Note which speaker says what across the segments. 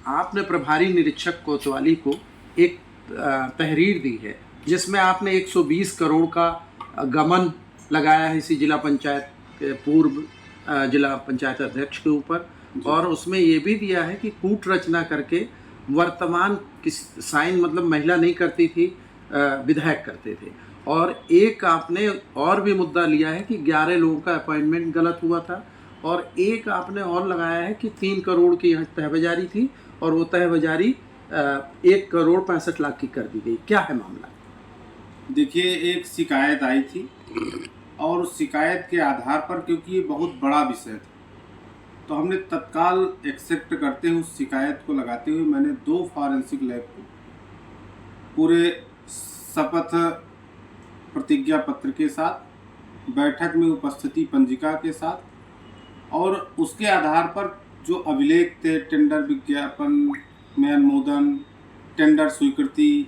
Speaker 1: आपने प्रभारी निरीक्षक कोतवाली को एक तहरीर दी है जिसमें आपने 120 करोड़ का गमन लगाया है इसी जिला पंचायत के पूर्व जिला पंचायत अध्यक्ष के ऊपर, और उसमें ये भी दिया है कि कूट रचना करके वर्तमान किस साइन मतलब महिला नहीं करती थी, विधायक करते थे। और एक आपने और भी मुद्दा लिया है कि 11 लोगों का अपॉइंटमेंट गलत हुआ था, और एक आपने और लगाया है कि 3 करोड़ की यहाँ तहबाजारी थी और वो तहबाजारी 1,65,00,000 की कर दी गई। क्या है मामला?
Speaker 2: देखिए, एक शिकायत आई थी और उस शिकायत के आधार पर, क्योंकि ये बहुत बड़ा विषय था, तो हमने तत्काल एक्सेप्ट करते हुए उस शिकायत को लगाते हुए मैंने 2 फॉरेंसिक लैब को पूरे शपथ प्रतिज्ञा पत्र के साथ, बैठक में उपस्थिति पंजिका के साथ, और उसके आधार पर जो अभिलेख थे, टेंडर विज्ञापन में अनुमोदन, टेंडर स्वीकृति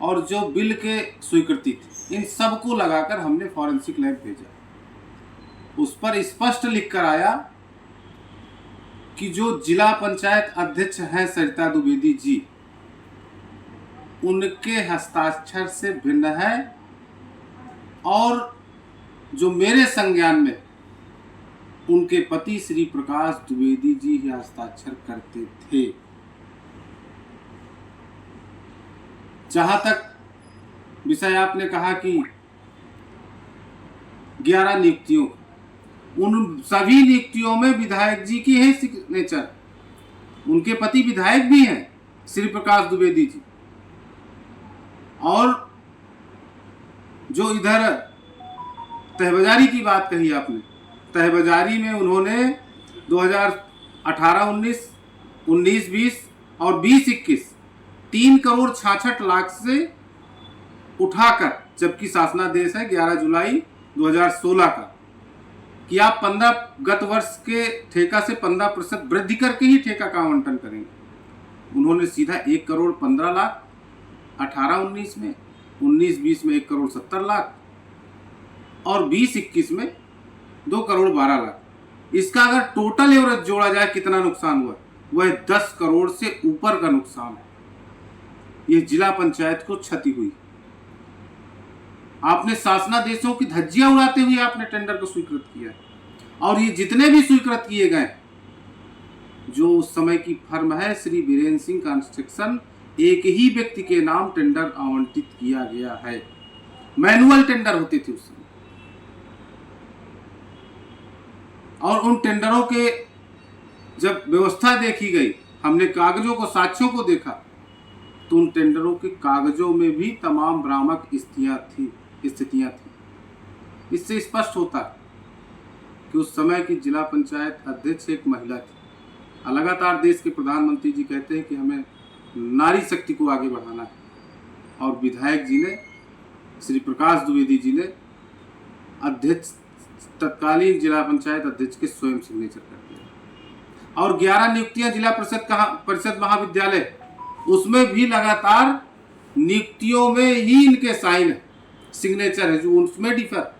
Speaker 2: और जो बिल के स्वीकृति थी, इन सब को लगाकर हमने फॉरेंसिक लैब भेजा। उस पर स्पष्ट लिख कर आया कि जो जिला पंचायत अध्यक्ष हैं सरिता द्विवेदी जी, उनके हस्ताक्षर से भिन्न है, और जो मेरे संज्ञान में उनके पति श्री प्रकाश द्विवेदी जी ही हस्ताक्षर करते थे। जहां तक विषय आपने कहा कि 11 नियुक्तियों, उन सभी नियुक्तियों में विधायक जी की है सिग्नेचर, उनके पति विधायक भी हैं श्री प्रकाश द्विवेदी जी। और जो इधर तहबाजारी की बात कही आपने, तहबाजारी में उन्होंने 2018-19, 19-20 और 20-21 3,66,00,000 से उठाकर, जबकि शासनादेश है 11 जुलाई 2016 का कि आप 15 गत वर्ष के ठेका से 15% वृद्धि करके ही ठेका का आवंटन करेंगे। उन्होंने सीधा 1,15,00,000 18-19 में, 19-20 में 1,70,00,000 और 20-21 में 2,12,00,000। इसका अगर टोटल एवरेज जोड़ा जाए कितना नुकसान हुआ, वह 10 करोड़ से ऊपर का नुकसान है। यह जिला पंचायत को क्षति हुई। आपने शासनादेशों की धज्जियां उड़ाते हुए आपने टेंडर को स्वीकृत किया, और ये जितने भी स्वीकृत किए गए, जो उस समय की फर्म है श्री वीरेंद्र सिंह कंस्ट्रक्शन, एक ही व्यक्ति के नाम टेंडर आवंटित किया गया है। मैनुअल टेंडर होते थे उस समय, और उन टेंडरों के जब व्यवस्था देखी गई, हमने कागजों को, साक्ष्यों को देखा, तो उन टेंडरों के कागजों में भी तमाम भ्रामक स्थितियां थी। इससे स्पष्ट होता कि उस समय की जिला पंचायत अध्यक्ष एक महिला थी। लगातार देश के प्रधानमंत्री जी कहते हैं कि हमें नारी शक्ति को आगे बढ़ाना है, और विधायक जी ने, श्री प्रकाश द्विवेदी जी ने अध्यक्ष, तत्कालीन जिला पंचायत अध्यक्ष के स्वयं सिग्नेचर कर दिया। और 11 नियुक्तियां जिला परिषद महाविद्यालय, उसमें भी लगातार नियुक्तियों में ही इनके साइन है, सिग्नेचर है, जो उसमें डिफर,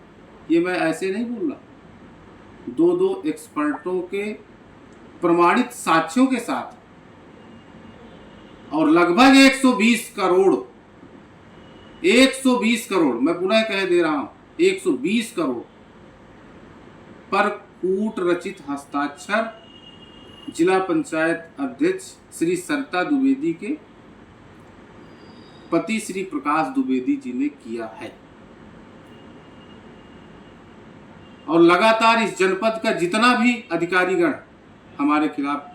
Speaker 2: ये मैं ऐसे नहीं बोल रहा, 2 एक्सपर्टों के प्रमाणित साक्ष्यों के साथ, और लगभग 120 करोड़, 120 करोड़, मैं पुनः कह दे रहा हूं, 120 करोड़ पर कूट रचित हस्ताक्षर जिला पंचायत अध्यक्ष श्री सरिता द्विवेदी के पति श्री प्रकाश द्विवेदी जी ने किया है। और लगातार इस जनपद का जितना भी अधिकारीगण हमारे खिलाफ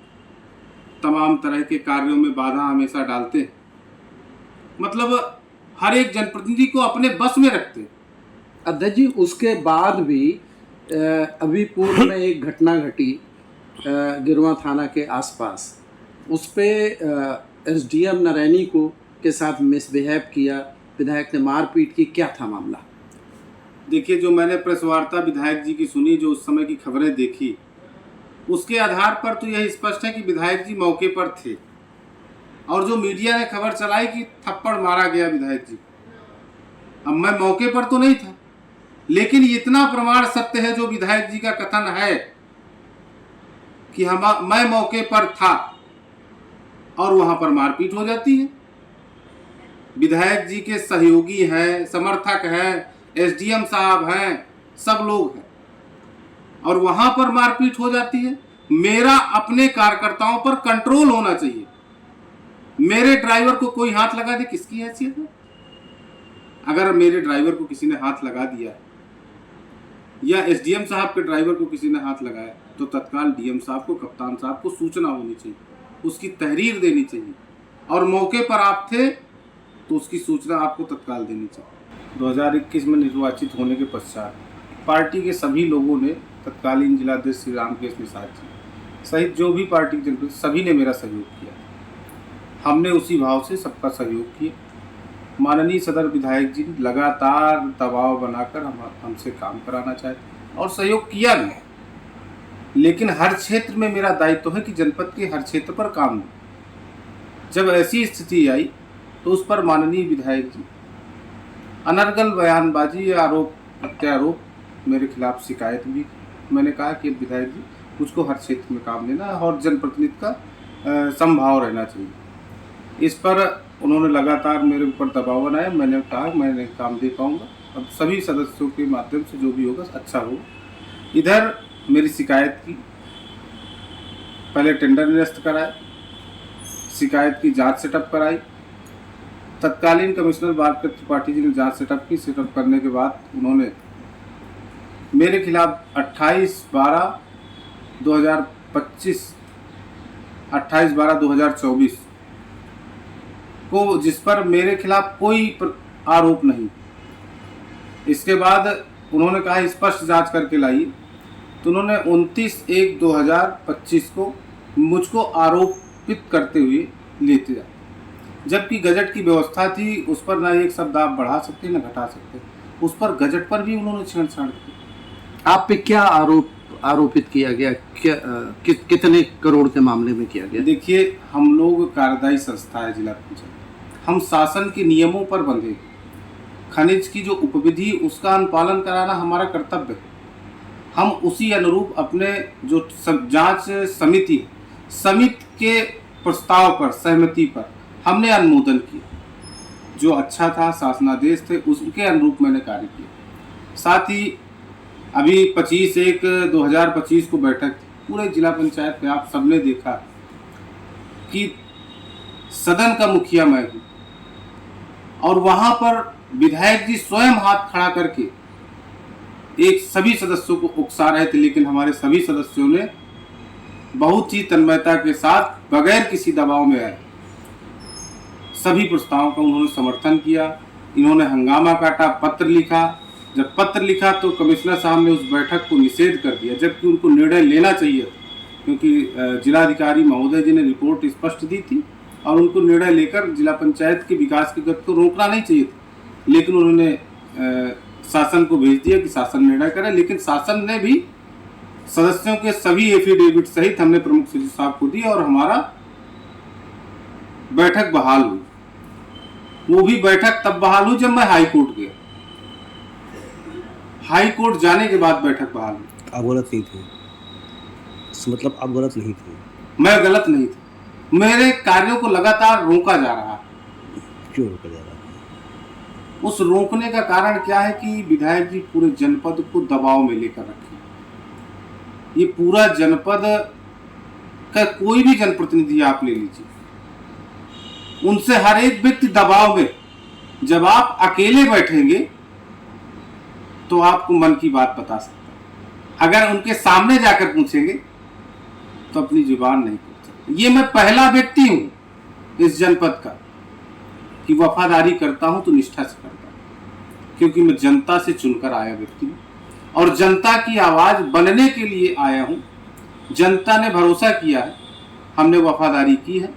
Speaker 2: तमाम तरह के कार्यों में बाधा हमेशा डालते हैं, मतलब हर एक जनप्रतिनिधि को अपने बस में रखते हैं।
Speaker 1: अध्यक्ष जी, उसके बाद भी अभी पूर्व में एक घटना घटी गिरवा थाना के आसपास, उस पे एसडीएम नरैनी को के साथ मिसबिहेव किया, विधायक ने मारपीट की, क्या था मामला?
Speaker 2: देखिए, जो मैंने प्रेस वार्ता विधायक जी की सुनी, जो उस समय की खबरें देखी, उसके आधार पर तो यह स्पष्ट है कि विधायक जी मौके पर थे, और जो मीडिया ने खबर चलाई कि थप्पड़ मारा गया विधायक जी, अब मैं मौके पर तो नहीं था, लेकिन इतना प्रमाण सत्य है जो विधायक जी का कथन है कि मैं मौके पर था, और वहां पर मारपीट हो जाती है। विधायक जी के सहयोगी हैं, समर्थक हैं, एसडीएम साहब हैं, सब लोग हैं, और वहां पर मारपीट हो जाती है। मेरा अपने कार्यकर्ताओं पर कंट्रोल होना चाहिए। मेरे ड्राइवर को कोई हाथ लगा दे, किसकी हैसियत है? अगर मेरे ड्राइवर को किसी ने हाथ लगा दिया या एसडीएम साहब के ड्राइवर को किसी ने हाथ लगाया तो तत्काल डीएम साहब को, कप्तान साहब को सूचना होनी चाहिए, उसकी तहरीर देनी चाहिए, और मौके पर आप थे तो उसकी सूचना आपको तत्काल देनी चाहिए। 2021 में निर्वाचित होने के पश्चात पार्टी के सभी लोगों ने, तत्कालीन जिलाध्यक्ष श्री रामकेश निषाद जी सहित जो भी पार्टी के जनप्रतिनिधि, सभी ने मेरा सहयोग किया। हमने उसी भाव से सबका सहयोग किया। माननीय सदर विधायक जी लगातार दबाव बनाकर हमसे काम कराना चाहते और सहयोग किया भी, लेकिन हर क्षेत्र में मेरा दायित्व है कि जनपद के हर क्षेत्र पर काम हो। जब ऐसी स्थिति आई तो उस पर माननीय विधायक जी अनर्गल बयानबाजी, आरोप प्रत्यारोप, मेरे खिलाफ शिकायत भी। मैंने कहा कि विधायक जी मुझको हर क्षेत्र में काम लेना है और जनप्रतिनिधि का समभाव रहना चाहिए। इस पर उन्होंने लगातार मेरे ऊपर दबाव बनाया। मैंने कहा मैं नहीं काम दे पाऊंगा, अब सभी सदस्यों के माध्यम से जो भी होगा अच्छा होगा। इधर मेरी शिकायत की, पहले टेंडर निरस्त कराए, शिकायत की जांच सेटअप कराई। तत्कालीन कमिश्नर बालकृष्ण त्रिपाठी जी ने जांच सेटअप की। सेटअप करने के बाद उन्होंने मेरे खिलाफ 28/12/2024 को, जिस पर मेरे खिलाफ कोई आरोप नहीं। इसके बाद उन्होंने कहा स्पष्ट जांच करके लाइए, तो उन्होंने 29/1/2025 को मुझको आरोपित करते हुए लेते जाए, जबकि गजट की व्यवस्था थी, उस पर ना एक शब्द आप बढ़ा सकते न घटा सकते। उस पर गजट पर भी उन्होंने छेड़छाड़ की।
Speaker 1: आप पे क्या आरोपित किया गया? कितने करोड़ के मामले में किया गया?
Speaker 2: देखिए, हम लोग कार्यदायी संस्था है जिला पंचायत, हम शासन के नियमों पर बंधे। खनिज की जो उपविधि उसका अनुपालन कराना हमारा कर्तव्य है। हम उसी अनुरूप अपने जो जांच समिति के प्रस्ताव पर, सहमति पर हमने अनुमोदन किया। जो अच्छा था, शासनादेश थे, उसके अनुरूप मैंने कार्य किया। साथ ही अभी 25/1/2025 को बैठक थी पूरे जिला पंचायत में। आप सबने देखा कि सदन का मुखिया मैं हूँ, और वहां पर विधायक जी स्वयं हाथ खड़ा करके एक सभी सदस्यों को उकसा रहे थे, लेकिन हमारे सभी सदस्यों ने बहुत ही तन्मयता के साथ, बगैर किसी दबाव में आए, सभी प्रस्तावों का उन्होंने समर्थन किया। इन्होंने हंगामा काटा, पत्र लिखा। जब पत्र लिखा तो कमिश्नर साहब ने उस बैठक को निषेध कर दिया, जबकि उनको निर्णय लेना चाहिए था, क्योंकि जिलाधिकारी महोदय जी ने रिपोर्ट स्पष्ट दी थी और उनको निर्णय लेकर जिला पंचायत के विकास की गति को रोकना नहीं चाहिए था। लेकिन उन्होंने शासन को भेज दिया कि शासन निर्णय करे, लेकिन शासन ने भी सदस्यों के सभी एफिडेविट सहित हमने प्रमुख सचिव साहब को दी और हमारा बैठक बहाल हुई। वो भी बैठक तब बहाल हुई जब मैं हाई कोर्ट गया। हाई कोर्ट जाने के बाद बैठक बहाल हुई।
Speaker 3: आप गलत नहीं थे, मतलब आप गलत नहीं थे?
Speaker 2: मैं गलत नहीं था, मेरे कार्यों को लगातार रोका जा रहा है।
Speaker 3: क्यों रोका जा रहा है?
Speaker 2: उस रोकने का कारण क्या है कि विधायक जी पूरे जनपद को दबाव में लेकर रखे। ये पूरा जनपद का कोई भी जनप्रतिनिधि आप ले लीजिए, उनसे हर एक व्यक्ति दबाव में। जब आप अकेले बैठेंगे तो आपको मन की बात बता सकता है, अगर उनके सामने जाकर पूछेंगे तो अपनी जुबान नहीं खोल सकते। ये मैं पहला व्यक्ति हूं इस जनपद का कि वफादारी करता हूं तो निष्ठा से करता हूं, क्योंकि मैं जनता से चुनकर आया व्यक्ति हूं और जनता की आवाज बनने के लिए आया हूं। जनता ने भरोसा किया है, हमने वफादारी की है।